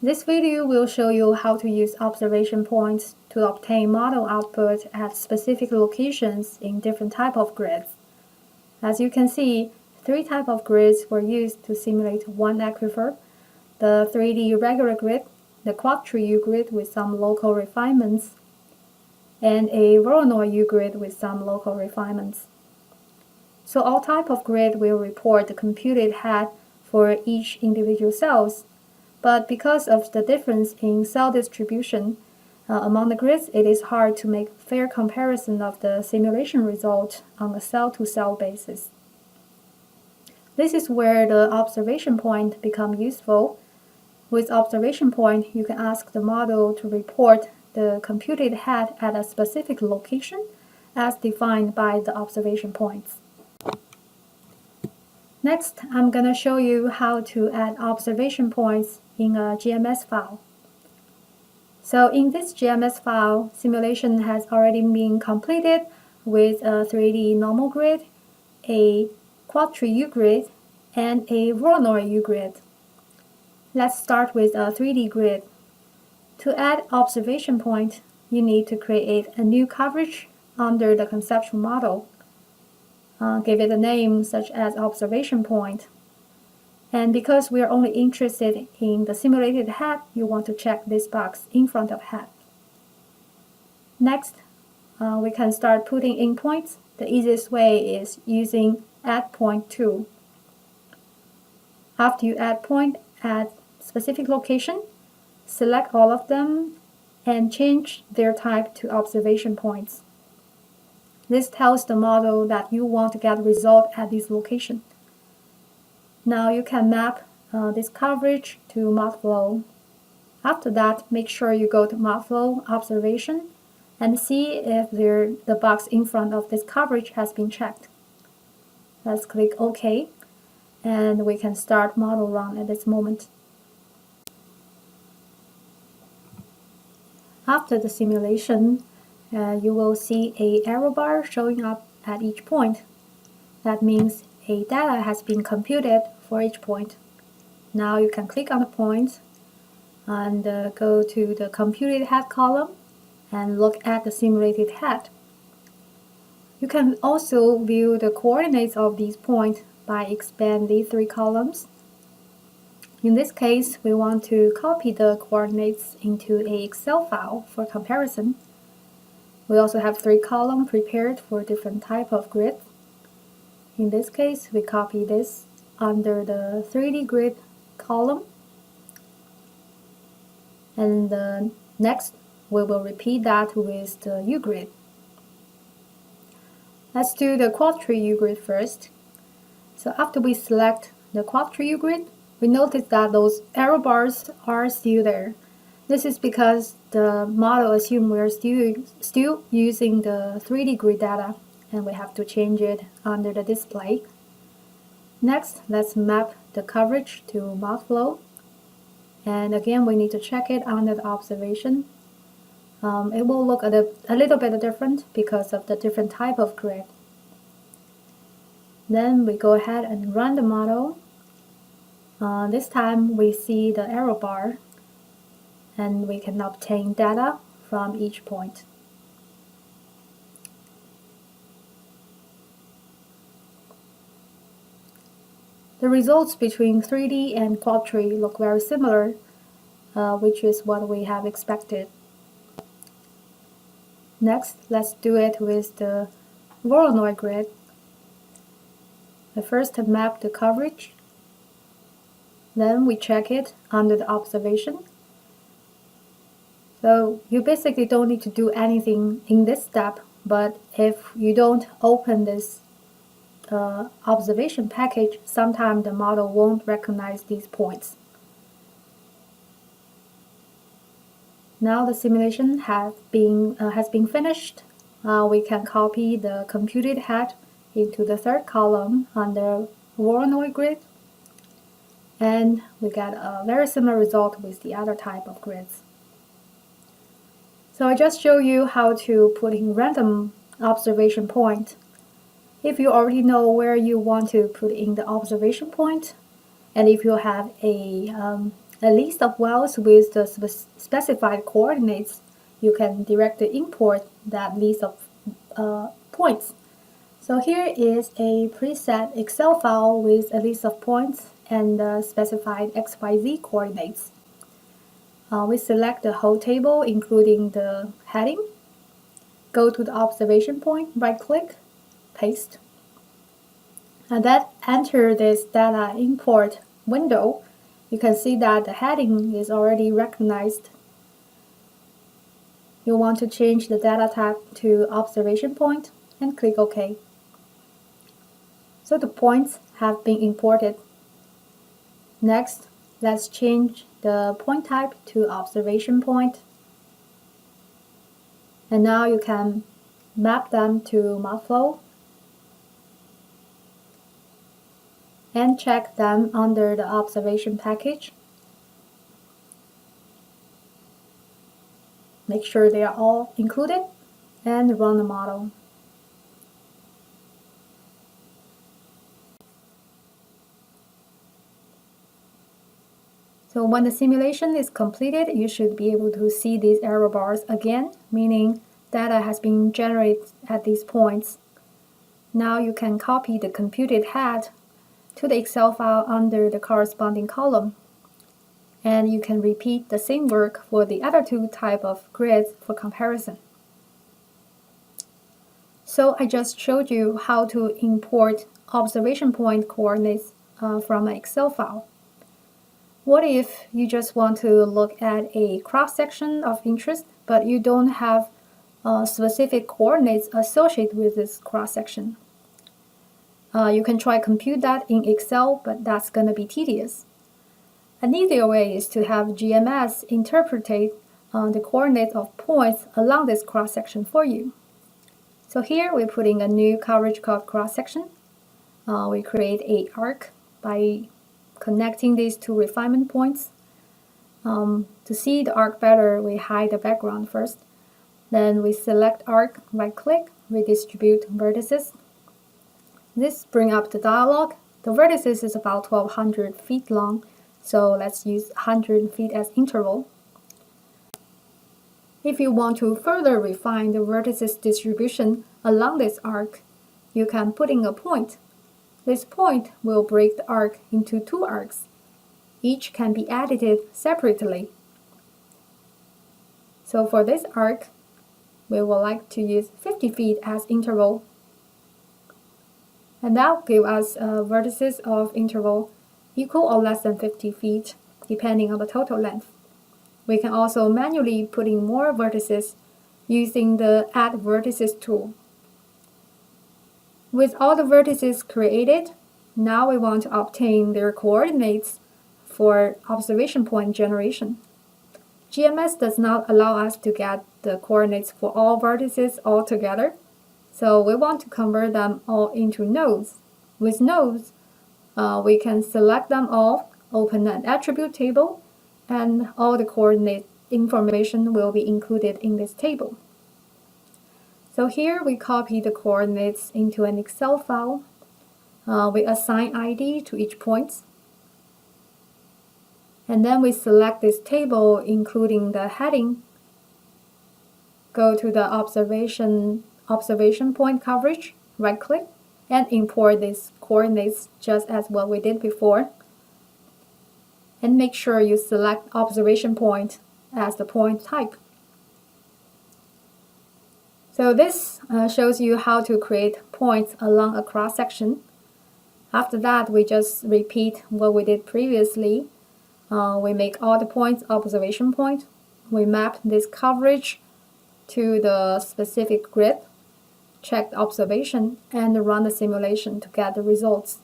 This video will show you how to use observation points to obtain model output at specific locations in different types of grids. As you can see, 3 types of grids were used to simulate one aquifer: the 3D regular grid, the quad-tree U-grid with some local refinements, and a Voronoi U-grid with some local refinements. So all type of grid will report the computed head for each individual cells, but because of the difference in cell distribution among the grids, it is hard to make fair comparison of the simulation result on a cell-to-cell basis. This is where the observation point becomes useful. With observation point, you can ask the model to report the computed head at a specific location as defined by the observation points. Next, I'm going to show you how to add observation points in a GMS file. So in this GMS file, simulation has already been completed with a 3D normal grid, a quad-tree U-grid, and a Voronoi U-grid. Let's start with a 3D grid. To add observation point, you need to create a new coverage under the conceptual model. Give it a name such as observation point. And because we are only interested in the simulated head, you want to check this box in front of head. Next, we can start putting in points. The easiest way is using add point tool. After you add point at specific location, select all of them and change their type to observation points. This tells the model that you want to get result at this location. Now you can map this coverage to ModFlow. After that, make sure you go to ModFlow observation and see if the box in front of this coverage has been checked. Let's click OK, and we can start model run at this moment. After the simulation, you will see an error bar showing up at each point. That means a data has been computed for each point. Now you can click on the point and go to the computed head column and look at the simulated head. You can also view the coordinates of these points by expanding these 3 columns. In this case, we want to copy the coordinates into an Excel file for comparison. We also have 3 columns prepared for different type of grids. In this case, we copy this under the 3D grid column. And next, we will repeat that with the U-grid. Let's do the quad-tree U-grid first. So after we select the quad-tree U-grid, we notice that those error bars are still there. This is because the model assumes we are still using the 3D grid data, and we have to change it under the display. Next, let's map the coverage to ModFlow. And again, we need to check it under the observation. It will look a little bit different because of the different type of grid. Then we go ahead and run the model. This time we see the error bar, and we can obtain data from each point. The results between 3D and quad-tree look very similar, which is what we have expected. Next, let's do it with the Voronoi grid. I first map the coverage, then we check it under the observation. So you basically don't need to do anything in this step, but if you don't open this observation package, sometimes the model won't recognize these points. Now the simulation has been finished. We can copy the computed head into the 3rd column under Voronoi grid, and we get a very similar result with the other type of grids. So I just show you how to put in random observation point. If you already know where you want to put in the observation point, and if you have a a list of wells with the specified coordinates, you can directly import that list of points. So here is a preset Excel file with a list of points and the specified XYZ coordinates. We select the whole table, including the heading. Go to the observation point, right-click, paste. And then enter this data import window. You can see that the heading is already recognized. You want to change the data type to observation point and click OK. So the points have been imported. Next, let's change the point type to observation point. And now you can map them to MapFlow and check them under the observation package. Make sure they are all included and run the model. So when the simulation is completed, you should be able to see these error bars again, meaning data has been generated at these points. Now you can copy the computed head to the Excel file under the corresponding column. And you can repeat the same work for the other two types of grids for comparison. So I just showed you how to import observation point coordinates from an Excel file. What if you just want to look at a cross-section of interest, but you don't have specific coordinates associated with this cross-section? You can try compute that in Excel, but that's going to be tedious. An easier way is to have GMS interpret the coordinates of points along this cross-section for you. So here we're putting a new coverage called cross-section. We create an arc by connecting these two refinement points. To see the arc better, we hide the background first. Then we select arc, right-click, redistribute vertices. This brings up the dialog. The vertices is about 1200 feet long, so let's use 100 feet as interval. If you want to further refine the vertices distribution along this arc, you can put in a point. This point will break the arc into two arcs. Each can be edited separately. So for this arc, we would like to use 50 feet as interval. And that will give us vertices of interval equal or less than 50 feet, depending on the total length. We can also manually put in more vertices using the Add Vertices tool. With all the vertices created, now we want to obtain their coordinates for observation point generation. GMS does not allow us to get the coordinates for all vertices all together, so we want to convert them all into nodes. With nodes, we can select them all, open an attribute table, and all the coordinate information will be included in this table. So here we copy the coordinates into an Excel file. We assign ID to each point. And then we select this table, including the heading. Go to the observation point coverage, right-click, and import these coordinates just as what we did before. And make sure you select observation point as the point type. So this shows you how to create points along a cross-section. After that, we just repeat what we did previously. We make all the points observation point. We map this coverage to the specific grid, check the observation, and run the simulation to get the results.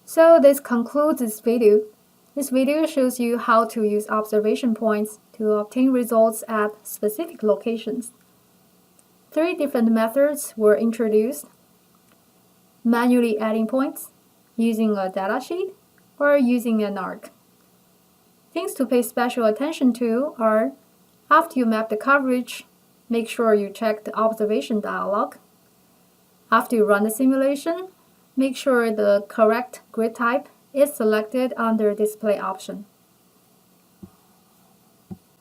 So this concludes this video. This video shows you how to use observation points to obtain results at specific locations. 3 different methods were introduced: manually adding points, using a datasheet, or using an arc. Things to pay special attention to are, after you map the coverage, make sure you check the observation dialog. After you run the simulation, Make sure the correct grid type is selected under Display option.